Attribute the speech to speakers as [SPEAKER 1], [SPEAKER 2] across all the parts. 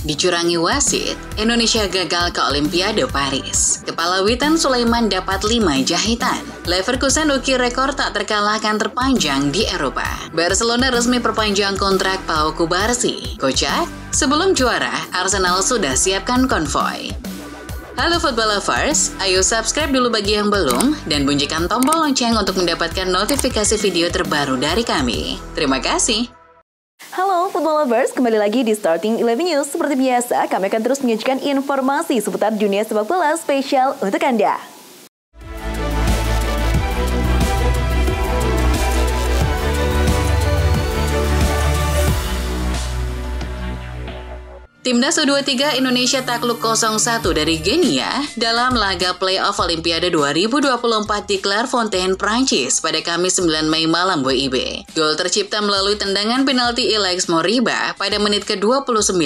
[SPEAKER 1] Dicurangi wasit, Indonesia gagal ke Olimpiade Paris. Kepala Witan Sulaiman dapat 5 jahitan. Leverkusen ukir rekor tak terkalahkan terpanjang di Eropa. Barcelona resmi perpanjang kontrak Pau Kubarsi. Kocak, sebelum juara, Arsenal sudah siapkan konvoi. Halo football lovers, ayo subscribe dulu bagi yang belum dan bunyikan tombol lonceng untuk mendapatkan notifikasi video terbaru dari kami. Terima kasih.
[SPEAKER 2] Halo football lovers, kembali lagi di Starting 11 News. Seperti biasa, kami akan terus menyajikan informasi seputar dunia sepak bola spesial untuk Anda.
[SPEAKER 1] Timnas U23 Indonesia takluk 0-1 dari Genia dalam laga playoff Olimpiade 2024 di Clairefontaine, Prancis pada Kamis 9 Mei malam WIB. Gol tercipta melalui tendangan penalti Alex Moriba pada menit ke-29.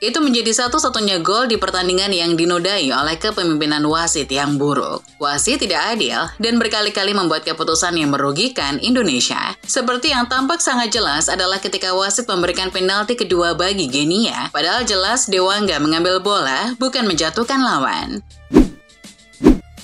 [SPEAKER 1] Itu menjadi satu-satunya gol di pertandingan yang dinodai oleh kepemimpinan wasit yang buruk. Wasit tidak adil dan berkali-kali membuat keputusan yang merugikan Indonesia. Seperti yang tampak sangat jelas adalah ketika wasit memberikan penalti kedua bagi Genia, padahal jelas Dewangga mengambil bola, bukan menjatuhkan lawan.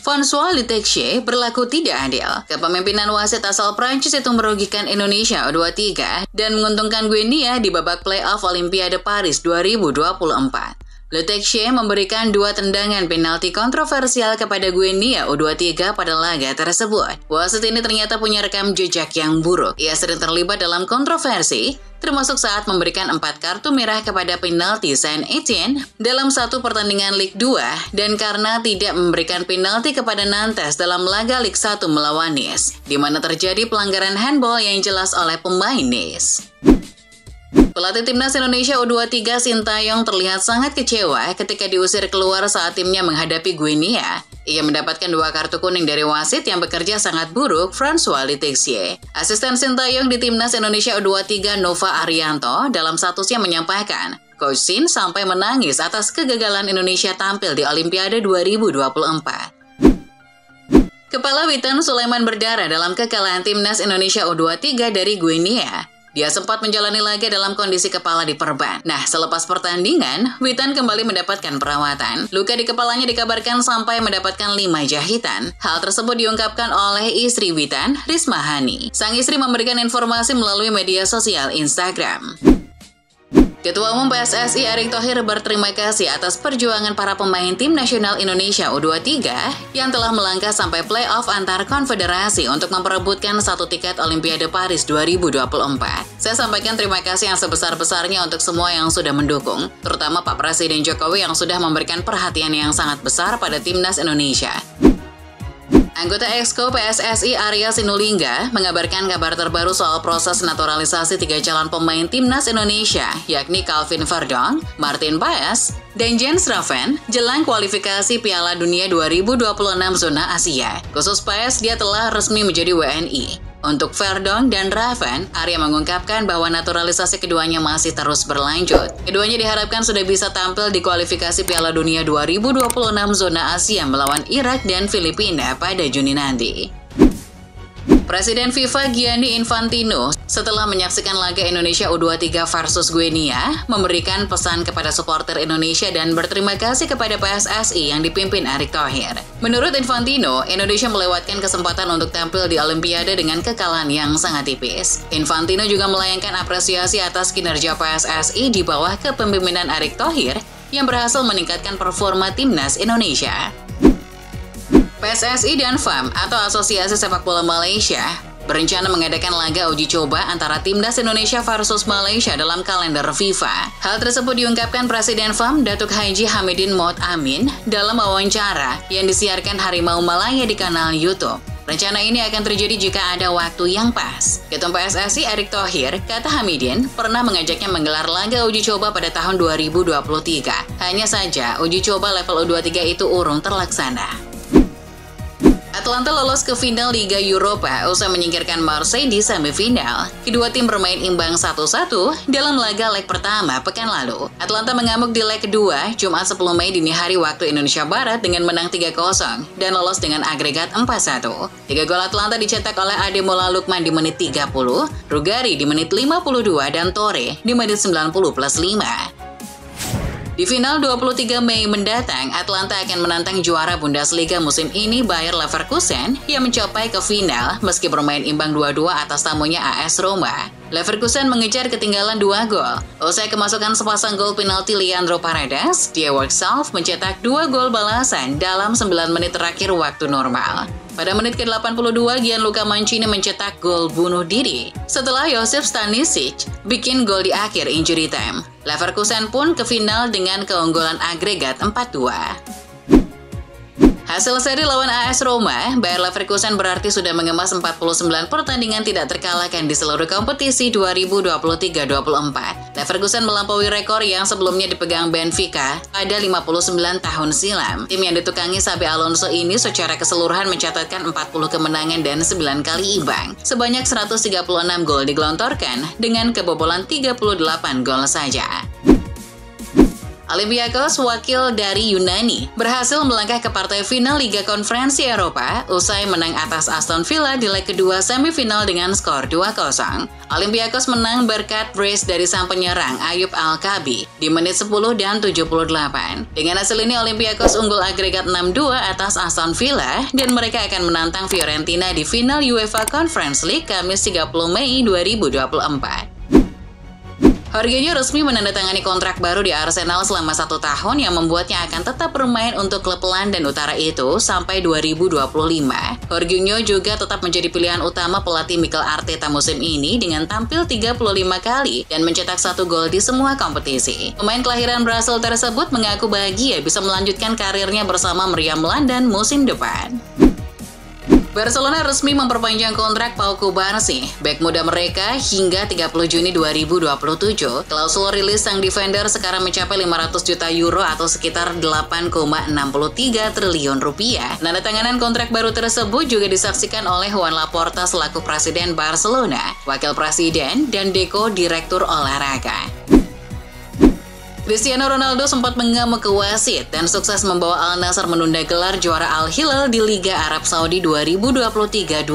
[SPEAKER 1] François Letexia berlaku tidak adil. Kepemimpinan wasit asal Prancis itu merugikan Indonesia U23 dan menguntungkan Genia di babak playoff Olimpiade Paris 2024. Letexia memberikan 2 tendangan penalti kontroversial kepada Genia U23 pada laga tersebut. Wasit ini ternyata punya rekam jejak yang buruk. Ia sering terlibat dalam kontroversi, termasuk saat memberikan 4 kartu merah kepada penalti Saint-Etienne dalam satu pertandingan Ligue 2 dan karena tidak memberikan penalti kepada Nantes dalam laga Ligue 1 melawan Nice, di mana terjadi pelanggaran handball yang jelas oleh pemain Nice. Pelatih Timnas Indonesia U23 Sintayong terlihat sangat kecewa ketika diusir keluar saat timnya menghadapi Guinea. Ia mendapatkan 2 kartu kuning dari wasit yang bekerja sangat buruk, François Letexia. Asisten Sintayong di Timnas Indonesia U23 Nova Arianto dalam statusnya menyampaikan, Coach Sin sampai menangis atas kegagalan Indonesia tampil di Olimpiade 2024. Kepala Witan Sulaiman berdarah dalam kekalahan Timnas Indonesia U23 dari Guinea. Dia sempat menjalani laga dalam kondisi kepala diperban. Nah, selepas pertandingan, Witan kembali mendapatkan perawatan. Luka di kepalanya dikabarkan sampai mendapatkan 5 jahitan. Hal tersebut diungkapkan oleh istri Witan, Risma Hani. Sang istri memberikan informasi melalui media sosial Instagram. Ketua Umum PSSI Erick Thohir berterima kasih atas perjuangan para pemain tim nasional Indonesia U23 yang telah melangkah sampai playoff antar konfederasi untuk memperebutkan 1 tiket Olimpiade Paris 2024. Saya sampaikan terima kasih yang sebesar-besarnya untuk semua yang sudah mendukung, terutama Pak Presiden Jokowi yang sudah memberikan perhatian yang sangat besar pada timnas Indonesia. Anggota Exco PSSI Arya Sinulinga mengabarkan kabar terbaru soal proses naturalisasi 3 calon pemain timnas Indonesia, yakni Calvin Verdong, Martin Paes, dan Jens Raven, jelang kualifikasi Piala Dunia 2026 zona Asia. Khusus Paes, dia telah resmi menjadi WNI. Untuk Verdong dan Raven, Arya mengungkapkan bahwa naturalisasi keduanya masih terus berlanjut. Keduanya diharapkan sudah bisa tampil di kualifikasi Piala Dunia 2026 zona Asia melawan Irak dan Filipina pada Juni nanti. Presiden FIFA Gianni Infantino setelah menyaksikan laga Indonesia U23 versus Guinea memberikan pesan kepada supporter Indonesia dan berterima kasih kepada PSSI yang dipimpin Erick Thohir. Menurut Infantino, Indonesia melewatkan kesempatan untuk tampil di Olimpiade dengan kekalahan yang sangat tipis. Infantino juga melayangkan apresiasi atas kinerja PSSI di bawah kepemimpinan Erick Thohir yang berhasil meningkatkan performa timnas Indonesia. PSSI dan FAM atau Asosiasi Sepak Bola Malaysia berencana mengadakan laga uji coba antara timnas Indonesia versus Malaysia dalam kalender FIFA. Hal tersebut diungkapkan Presiden FAM Datuk Haji Hamidin Mohd Amin dalam wawancara yang disiarkan Harimau Malaya di kanal YouTube. Rencana ini akan terjadi jika ada waktu yang pas. Ketum PSSI Erick Thohir, kata Hamidin, pernah mengajaknya menggelar laga uji coba pada tahun 2023. Hanya saja, uji coba level U23 itu urung terlaksana. Atalanta lolos ke final Liga Eropa usai menyingkirkan Marseille di semifinal. Kedua tim bermain imbang 1-1 dalam laga leg pertama pekan lalu. Atalanta mengamuk di leg kedua Jumat 10 Mei dini hari waktu Indonesia Barat dengan menang 3-0 dan lolos dengan agregat 4-1. 3 gol Atalanta dicetak oleh Ademola Lookman di menit 30, Rugari di menit 52 dan Torre di menit 90+5. Di final 23 Mei mendatang, Atlanta akan menantang juara Bundesliga musim ini Bayer Leverkusen yang mencapai ke final meski bermain imbang 2-2 atas tamunya AS Roma. Leverkusen mengejar ketinggalan 2 gol. Usai kemasukan sepasang gol penalti Leandro Paredes, Die Workself mencetak 2 gol balasan dalam 9 menit terakhir waktu normal. Pada menit ke-82, Gianluca Mancini mencetak gol bunuh diri setelah Josip Stanisic bikin gol di akhir injury time. Leverkusen pun ke final dengan keunggulan agregat 4-2. Hasil seri lawan AS Roma, Bayer Leverkusen berarti sudah mengemas 49 pertandingan tidak terkalahkan di seluruh kompetisi 2023-24. Leverkusen melampaui rekor yang sebelumnya dipegang Benfica pada 59 tahun silam. Tim yang ditukangi Xabi Alonso ini secara keseluruhan mencatatkan 40 kemenangan dan 9 kali imbang. Sebanyak 136 gol digelontorkan dengan kebobolan 38 gol saja. Olympiakos, wakil dari Yunani, berhasil melangkah ke partai final Liga Konferensi Eropa usai menang atas Aston Villa di leg kedua semifinal dengan skor 2-0. Olympiakos menang berkat brace dari sang penyerang Ayub Al-Kabi di menit 10 dan 78. Dengan hasil ini Olympiakos unggul agregat 6-2 atas Aston Villa dan mereka akan menantang Fiorentina di final UEFA Conference League Kamis 30 Mei 2024. Jorginho resmi menandatangani kontrak baru di Arsenal selama 1 tahun yang membuatnya akan tetap bermain untuk klub London Utara itu sampai 2025. Jorginho juga tetap menjadi pilihan utama pelatih Mikel Arteta musim ini dengan tampil 35 kali dan mencetak 1 gol di semua kompetisi. Pemain kelahiran Brasil tersebut mengaku bahagia bisa melanjutkan karirnya bersama Meriam London musim depan. Barcelona resmi memperpanjang kontrak Pau Cubarsí, bek muda mereka hingga 30 Juni 2027. Klausul rilis sang defender sekarang mencapai 500 juta euro atau sekitar 8,63 triliun rupiah. Penandatanganan kontrak baru tersebut juga disaksikan oleh Juan Laporta selaku Presiden Barcelona, Wakil Presiden, dan Deco Direktur Olahraga. Cristiano Ronaldo sempat mengamuk ke wasit dan sukses membawa Al Nassr menunda gelar juara Al Hilal di Liga Arab Saudi 2023-24.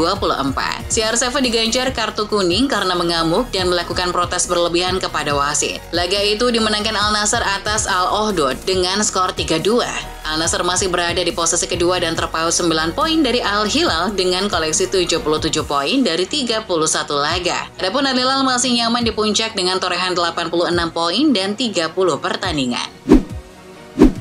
[SPEAKER 1] CR7 diganjar kartu kuning karena mengamuk dan melakukan protes berlebihan kepada wasit. Laga itu dimenangkan Al Nassr atas Al Ohdod dengan skor 3-2. Al Nassr masih berada di posisi kedua dan terpaut 9 poin dari Al Hilal dengan koleksi 77 poin dari 31 laga. Adapun Al Hilal masih nyaman di puncak dengan torehan 86 poin dan 30 pertandingan.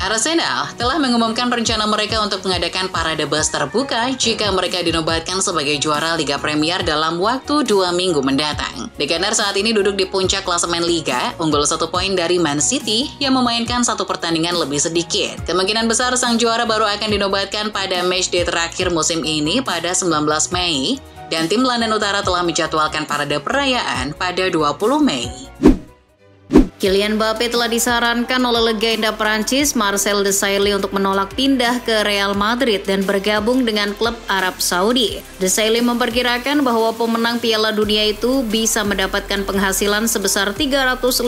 [SPEAKER 1] Arsenal telah mengumumkan rencana mereka untuk mengadakan parade bus terbuka jika mereka dinobatkan sebagai juara Liga Premier dalam waktu 2 minggu mendatang. The Gunners saat ini duduk di puncak klasemen Liga, unggul 1 poin dari Man City yang memainkan 1 pertandingan lebih sedikit. Kemungkinan besar sang juara baru akan dinobatkan pada matchday terakhir musim ini pada 19 Mei, dan tim London Utara telah menjadwalkan parade perayaan pada 20 Mei.
[SPEAKER 3] Kylian Mbappe telah disarankan oleh legenda Prancis Marcel Desailly untuk menolak pindah ke Real Madrid dan bergabung dengan klub Arab Saudi. Desailly memperkirakan bahwa pemenang Piala Dunia itu bisa mendapatkan penghasilan sebesar 350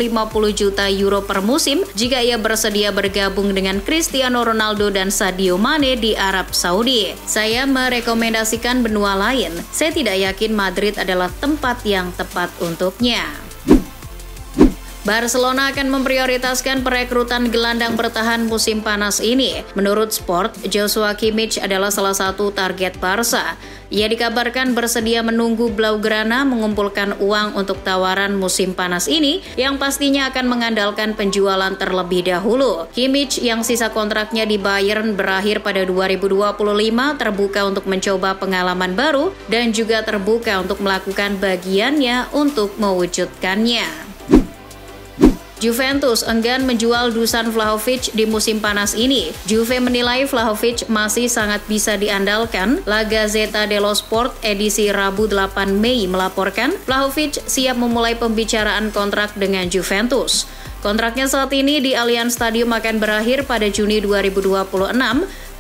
[SPEAKER 3] juta euro per musim jika ia bersedia bergabung dengan Cristiano Ronaldo dan Sadio Mane di Arab Saudi. Saya merekomendasikan benua lain. Saya tidak yakin Madrid adalah tempat yang tepat untuknya. Barcelona akan memprioritaskan perekrutan gelandang bertahan musim panas ini. Menurut Sport, Joshua Kimmich adalah salah satu target Barca. Ia dikabarkan bersedia menunggu Blaugrana mengumpulkan uang untuk tawaran musim panas ini yang pastinya akan mengandalkan penjualan terlebih dahulu. Kimmich yang sisa kontraknya di Bayern berakhir pada 2025 terbuka untuk mencoba pengalaman baru dan juga terbuka untuk melakukan bagiannya untuk mewujudkannya. Juventus enggan menjual Dusan Vlahovic di musim panas ini. Juve menilai Vlahovic masih sangat bisa diandalkan. La Gazzetta dello Sport edisi Rabu 8 Mei melaporkan Vlahovic siap memulai pembicaraan kontrak dengan Juventus. Kontraknya saat ini di Allianz Stadium akan berakhir pada Juni 2026,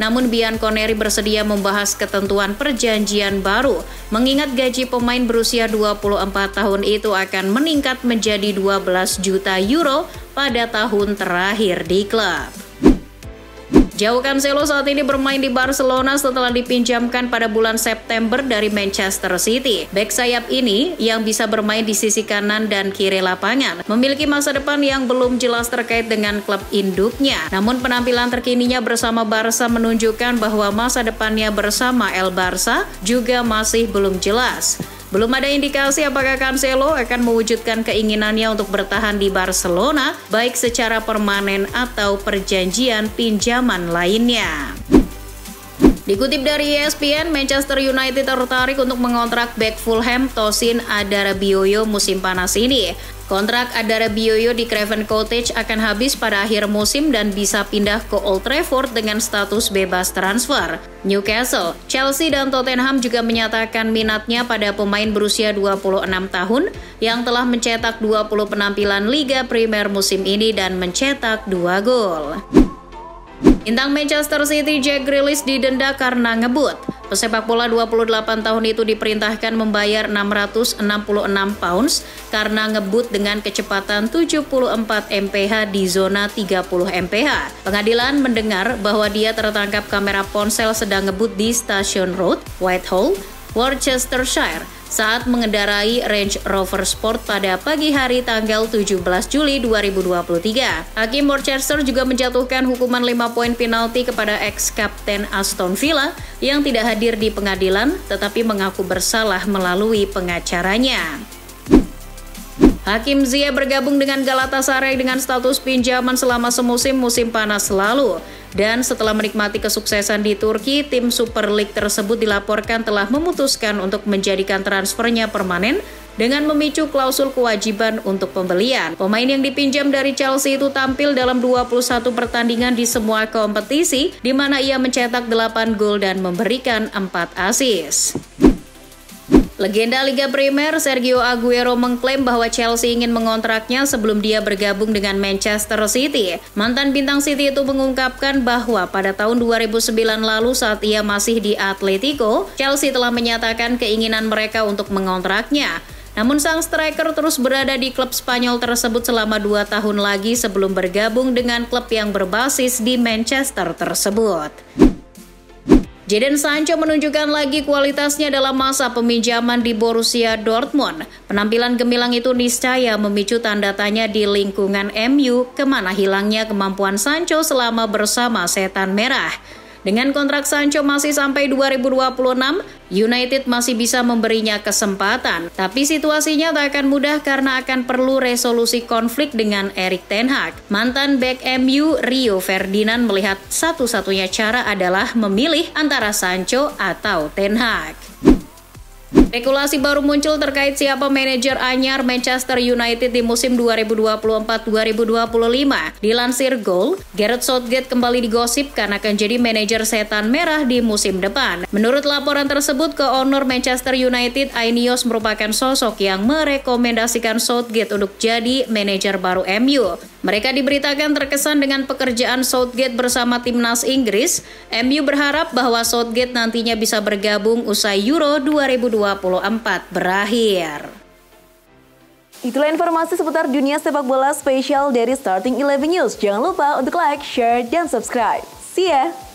[SPEAKER 3] namun Bianconeri bersedia membahas ketentuan perjanjian baru, mengingat gaji pemain berusia 24 tahun itu akan meningkat menjadi 12 juta euro pada tahun terakhir di klub. Joao Cancelo saat ini bermain di Barcelona setelah dipinjamkan pada bulan September dari Manchester City. Bek sayap ini yang bisa bermain di sisi kanan dan kiri lapangan memiliki masa depan yang belum jelas terkait dengan klub induknya. Namun penampilan terkininya bersama Barca menunjukkan bahwa masa depannya bersama El Barça juga masih belum jelas. Belum ada indikasi apakah Cancelo akan mewujudkan keinginannya untuk bertahan di Barcelona, baik secara permanen atau perjanjian pinjaman lainnya. Dikutip dari ESPN, Manchester United tertarik untuk mengontrak bek Fulham Tosin Adarabioyo musim panas ini. Kontrak Adarabioyo di Craven Cottage akan habis pada akhir musim dan bisa pindah ke Old Trafford dengan status bebas transfer. Newcastle, Chelsea, dan Tottenham juga menyatakan minatnya pada pemain berusia 26 tahun yang telah mencetak 20 penampilan Liga Primer musim ini dan mencetak 2 gol. Bintang Manchester City Jack Grealish didenda karena ngebut. Pesepak bola 28 tahun itu diperintahkan membayar 666 pounds karena ngebut dengan kecepatan 74 mph di zona 30 mph. Pengadilan mendengar bahwa dia tertangkap kamera ponsel sedang ngebut di Station Road, Whitehall, Worcestershire saat mengendarai Range Rover Sport pada pagi hari tanggal 17 Juli 2023. Hakim Worcester juga menjatuhkan hukuman 5 poin penalti kepada ex-kapten Aston Villa yang tidak hadir di pengadilan tetapi mengaku bersalah melalui pengacaranya. Hakim Ziyech bergabung dengan Galatasaray dengan status pinjaman selama musim panas lalu. Dan setelah menikmati kesuksesan di Turki, tim Super League tersebut dilaporkan telah memutuskan untuk menjadikan transfernya permanen dengan memicu klausul kewajiban untuk pembelian. Pemain yang dipinjam dari Chelsea itu tampil dalam 21 pertandingan di semua kompetisi, di mana ia mencetak 8 gol dan memberikan 4 assist. Legenda Liga Primer Sergio Aguero mengklaim bahwa Chelsea ingin mengontraknya sebelum dia bergabung dengan Manchester City. Mantan bintang City itu mengungkapkan bahwa pada tahun 2009 lalu saat ia masih di Atletico, Chelsea telah menyatakan keinginan mereka untuk mengontraknya. Namun sang striker terus berada di klub Spanyol tersebut selama 2 tahun lagi sebelum bergabung dengan klub yang berbasis di Manchester tersebut. Jadon Sancho menunjukkan lagi kualitasnya dalam masa peminjaman di Borussia Dortmund. Penampilan gemilang itu niscaya memicu tanda tanya di lingkungan MU kemana hilangnya kemampuan Sancho selama bersama Setan Merah. Dengan kontrak Sancho masih sampai 2026, United masih bisa memberinya kesempatan. Tapi situasinya tak akan mudah karena akan perlu resolusi konflik dengan Erik ten Hag. Mantan bek MU Rio Ferdinand melihat satu-satunya cara adalah memilih antara Sancho atau ten Hag. Spekulasi baru muncul terkait siapa manajer anyar Manchester United di musim 2024-2025. Dilansir Goal, Gareth Southgate kembali digosipkan akan jadi manajer Setan Merah di musim depan. Menurut laporan tersebut, ke-owner Manchester United, Ineos merupakan sosok yang merekomendasikan Southgate untuk jadi manajer baru MU. Mereka diberitakan terkesan dengan pekerjaan Southgate bersama timnas Inggris. MU berharap bahwa Southgate nantinya bisa bergabung usai Euro 2024 berakhir.
[SPEAKER 2] Itulah informasi seputar dunia sepak bola spesial dari Starting 11 News. Jangan lupa untuk like, share, dan subscribe. See ya!